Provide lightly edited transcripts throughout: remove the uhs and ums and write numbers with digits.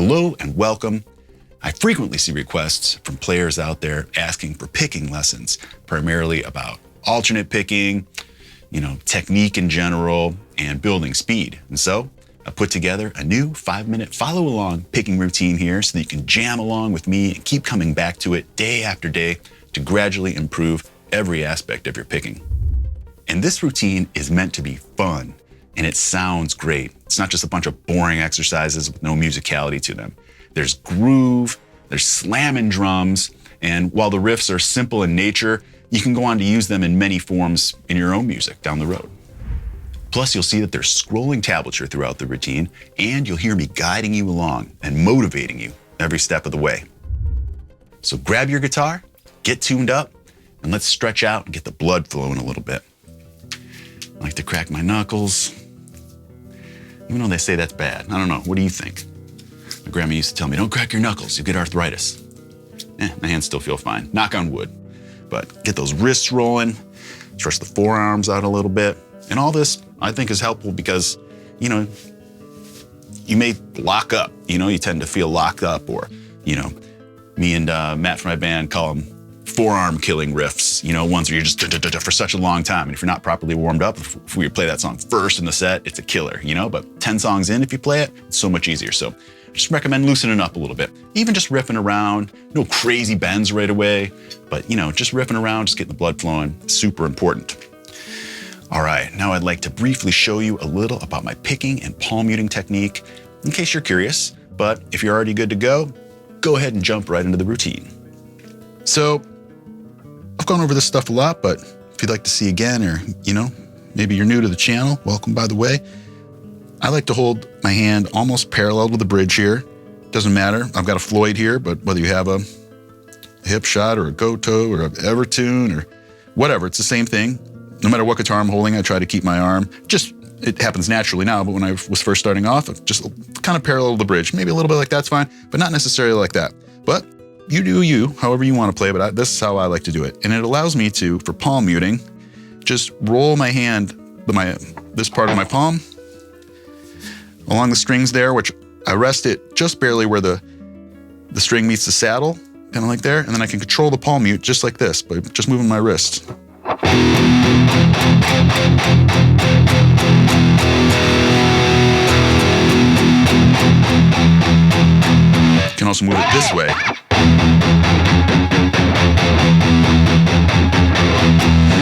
Hello and welcome. I frequently see requests from players out there asking for picking lessons, primarily about alternate picking, technique in general, and building speed. And so I put together a new 5-minute follow-along picking routine here so that you can jam along with me and keep coming back to it day after day to gradually improve every aspect of your picking. And this routine is meant to be fun, and it sounds great. It's not just a bunch of boring exercises with no musicality to them. There's groove, there's slamming drums, and while the riffs are simple in nature, you can go on to use them in many forms in your own music down the road. Plus, you'll see that there's scrolling tablature throughout the routine, and you'll hear me guiding you along and motivating you every step of the way. So grab your guitar, get tuned up, and let's stretch out and get the blood flowing a little bit. I like to crack my knuckles, even though they say that's bad. I don't know, what do you think? My grandma used to tell me, don't crack your knuckles, you get arthritis. My hands still feel fine, knock on wood. But get those wrists rolling, stretch the forearms out a little bit. And all this, I think, is helpful because, you may lock up. You tend to feel locked up, or, me and Matt from my band call them forearm killing riffs, ones where you're just for such a long time. And if you're not properly warmed up, if we play that song first in the set, it's a killer, but 10 songs in, if you play it, it's so much easier. So just recommend loosening up a little bit, even just riffing around, no crazy bends right away, but just riffing around, just getting the blood flowing, super important. All right, now I'd like to briefly show you a little about my picking and palm muting technique in case you're curious, but if you're already good to go ahead and jump right into the routine. So I've gone over this stuff a lot, but if you'd like to see again, or, maybe you're new to the channel, welcome by the way. I like to hold my hand almost parallel with the bridge here. Doesn't matter, I've got a Floyd here, but whether you have a hip shot or a go-toe or an Evertune or whatever, it's the same thing. No matter what guitar I'm holding, I try to keep my arm, it happens naturally now, but when I was first starting off, just kind of parallel to the bridge. Maybe a little bit like that's fine, but not necessarily like that. But you do you, however you want to play, but this is how I like to do it. And it allows me to, for palm muting, just roll my hand, this part of my palm, along the strings there, which I rest it just barely where the string meets the saddle, kind of like there, and then I can control the palm mute just like this, by just moving my wrist. You can also move it this way.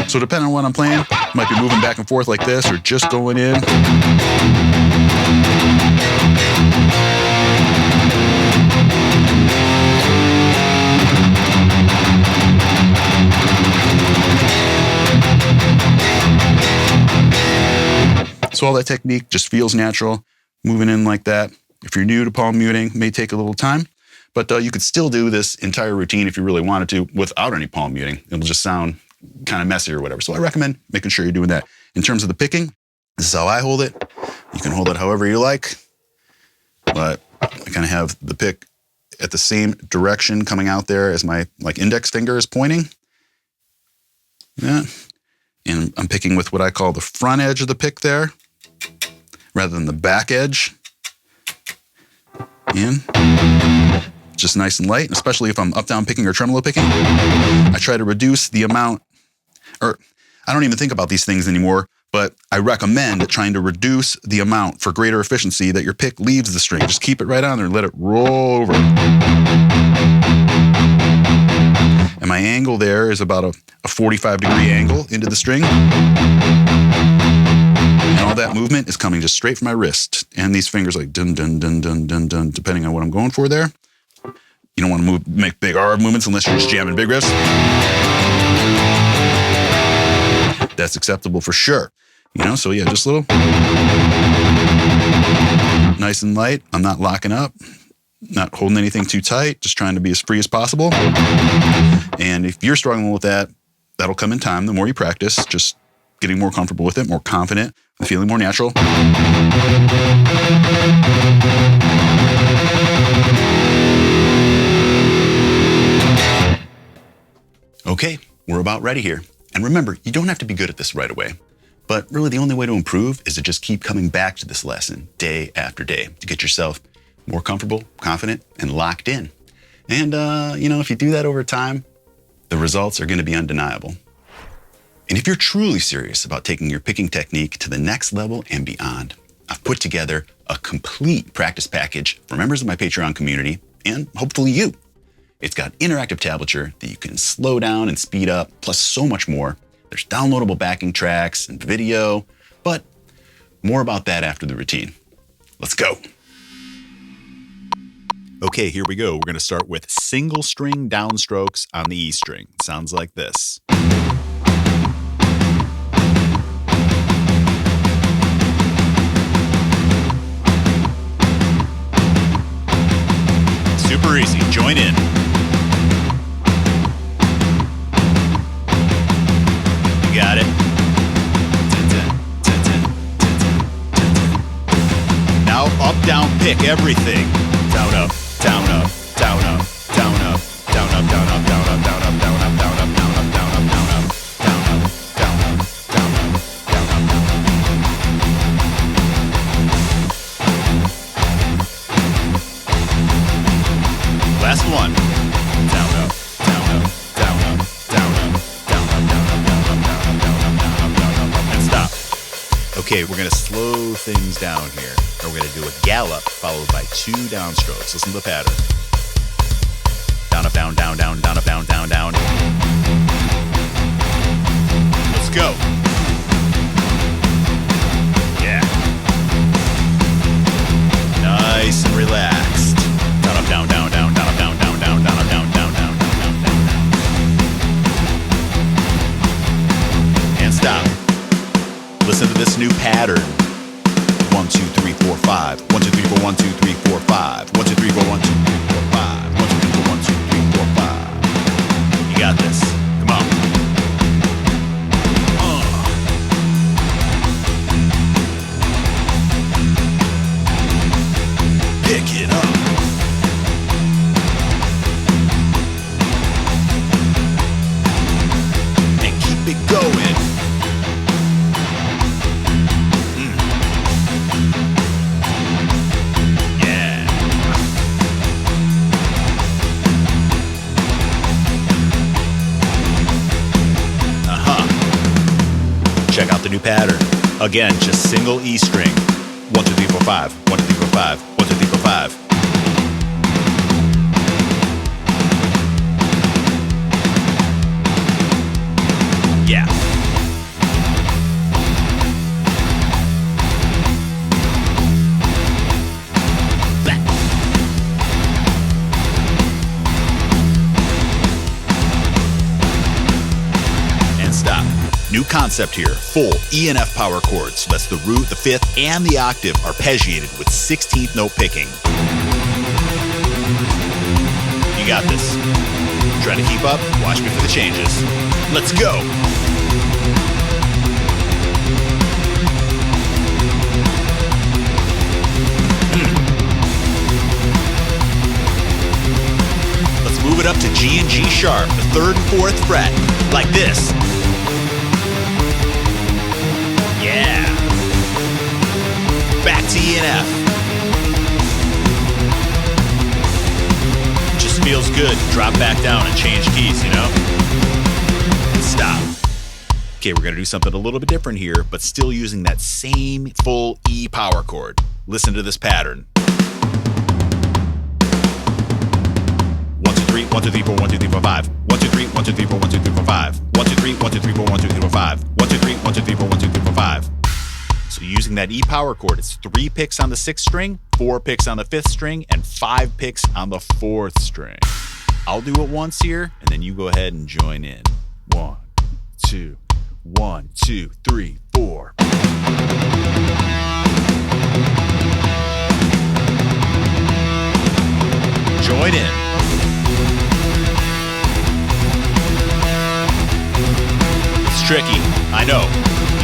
So depending on what I'm playing, I might be moving back and forth like this, or just going in. So all that technique just feels natural, moving in like that. If you're new to palm muting, it may take a little time, but you could still do this entire routine if you really wanted to without any palm muting. It'll just sound kind of messy or whatever. So I recommend making sure you're doing that. In terms of the picking, this is how I hold it. You can hold it however you like, but I kind of have the pick at the same direction coming out there as my index finger is pointing. Yeah. And I'm picking with what I call the front edge of the pick there, rather than the back edge. In. Just nice and light, especially if I'm up-down picking or tremolo picking. I try to reduce the amount, or I don't even think about these things anymore, but I recommend trying to reduce the amount for greater efficiency that your pick leaves the string. Just keep it right on there and let it roll over. And my angle there is about a 45-degree angle into the string. And all that movement is coming just straight from my wrist. And these fingers like dun, dun, dun, dun, dun, dun, depending on what I'm going for there. You don't want to make big R movements unless you're just jamming big riffs. That's acceptable for sure. So yeah, just a little. Nice and light. I'm not locking up, not holding anything too tight, just trying to be as free as possible. And if you're struggling with that, that'll come in time. The more you practice, just getting more comfortable with it, more confident, and feeling more natural. Okay, we're about ready here. And remember, you don't have to be good at this right away. But really the only way to improve is to just keep coming back to this lesson day after day to get yourself more comfortable, confident, and locked in. And, if you do that over time, the results are going to be undeniable. And if you're truly serious about taking your picking technique to the next level and beyond, I've put together a complete practice package for members of my Patreon community and hopefully you. It's got interactive tablature that you can slow down and speed up, plus so much more. There's downloadable backing tracks and video, but more about that after the routine. Let's go. Okay, here we go. We're going to start with single string downstrokes on the E string. Sounds like this. Super easy. Join in. You got it. Now up, down, pick everything. Down, up, down, up, down, up, down, up, down, up, down, up, down, up, down, up, down, up, down, up, down, up, down, up, down, up, down, up, down, up, down, up, down, up, down, up. Last one. Down, up, down, up, down, up, down, up, down, up, down, up, down, up, down, up, down, up, down, up, down, up, and stop. Okay, we're gonna slow things down here. Or we're gonna do a gallop followed by 2 downstrokes. Listen to the pattern. Down, up, down, down, down, down, up, down, down, down. Let's go. Yeah. Nice and relaxed. Down, up, down, down, down, down, up, down, down, down, down, up, down, down, down, down, down, down, down. And stop. Listen to this new pattern. 1, 2, 3, 4, 5. 1, 2, 3, 4, 1, 2, 3, 4, 5. 1, 2, 3, 4, 1, 2, 3, 4, 5. 1, 2, 3, 4, 1, 2, 3, 4, 5. You got this. Come on. Pick it up. And keep it going. Check out the new pattern. Again, just single E string. 1, 2, 3, 4, 5. 1, 2, 3, 4, 5. 1, 2, 3, 4, 5. Yeah. Back. And stop. New concept here, full E and F power chords. That's the root, the fifth, and the octave arpeggiated with 16th note picking. You got this. Try to keep up, watch me for the changes. Let's go! Let's move it up to G and G sharp, the 3rd and 4th fret, like this. Yeah. Back to E and F. Just feels good to drop back down and change keys, you know? Stop. Okay, we're gonna do something a little bit different here, but still using that same full E power chord. Listen to this pattern. 1, 2, 3, 1, 2, 3, 4, 1, 2, 3, 4, 5. 1, 2, 3, 1, 2, 3, 4, 1, 2, 3, 4, 5. 1, 2, 3, 1, 2, 3, 4, 1, 2, 3, 4, 5. 1, 2, 3, 1, 2, 3, 4, 1, 2, 3, 4, 5. So using that E power chord, it's 3 picks on the 6th string, 4 picks on the 5th string, and 5 picks on the 4th string. I'll do it once here, and then you go ahead and join in. 1, 2, 1, 2, 3, 4. Join in. It's tricky, I know.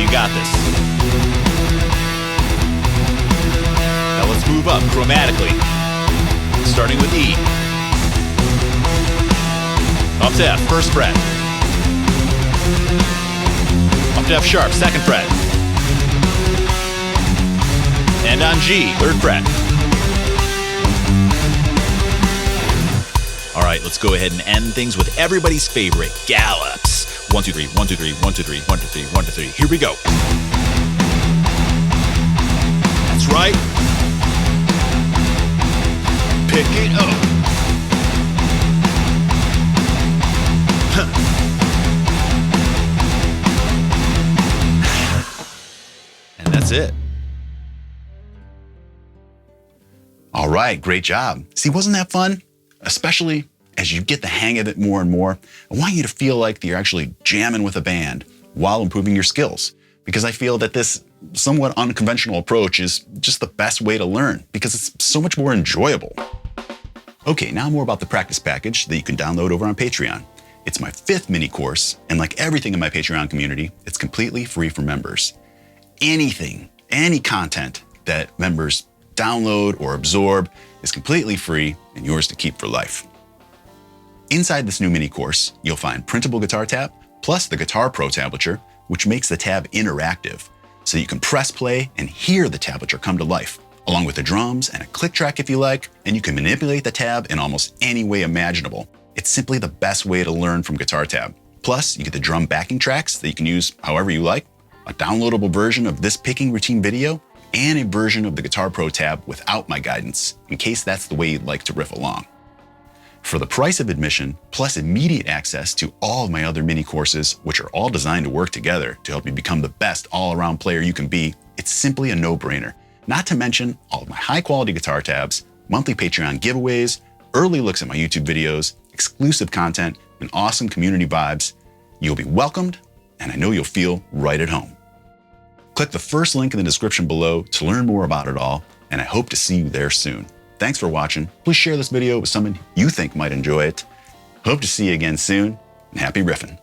You got this. Now let's move up chromatically, starting with E. Up to F, 1st fret. Up to F sharp, 2nd fret. And on G, 3rd fret. right, let's go ahead and end things with everybody's favorite gallops. 1, 2, 3, 1, 2, 3, 1, 2, 3, 1, 2, 3, 1, 2, 3. Here we go. That's right. Pick it up. And that's it. All right, great job. See, wasn't that fun? Especially as you get the hang of it more and more, I want you to feel like you're actually jamming with a band while improving your skills. Because I feel that this somewhat unconventional approach is just the best way to learn because it's so much more enjoyable. Okay, now more about the practice package that you can download over on Patreon. It's my 5th mini course, and like everything in my Patreon community, it's completely free for members. Anything, any content that members download or absorb is completely free and yours to keep for life. Inside this new mini course, you'll find printable guitar tab plus the Guitar Pro tablature, which makes the tab interactive, so you can press play and hear the tablature come to life, along with the drums and a click track if you like, and you can manipulate the tab in almost any way imaginable. It's simply the best way to learn from Guitar Tab. Plus, you get the drum backing tracks that you can use however you like, a downloadable version of this picking routine video, and a version of the Guitar Pro tab without my guidance, in case that's the way you'd like to riff along. For the price of admission, plus immediate access to all of my other mini courses, which are all designed to work together to help you become the best all-around player you can be, it's simply a no-brainer. Not to mention all of my high-quality guitar tabs, monthly Patreon giveaways, early looks at my YouTube videos, exclusive content, and awesome community vibes. You'll be welcomed, and I know you'll feel right at home. Click the first link in the description below to learn more about it all, and I hope to see you there soon. Thanks for watching. Please share this video with someone you think might enjoy it. Hope to see you again soon, and happy riffing.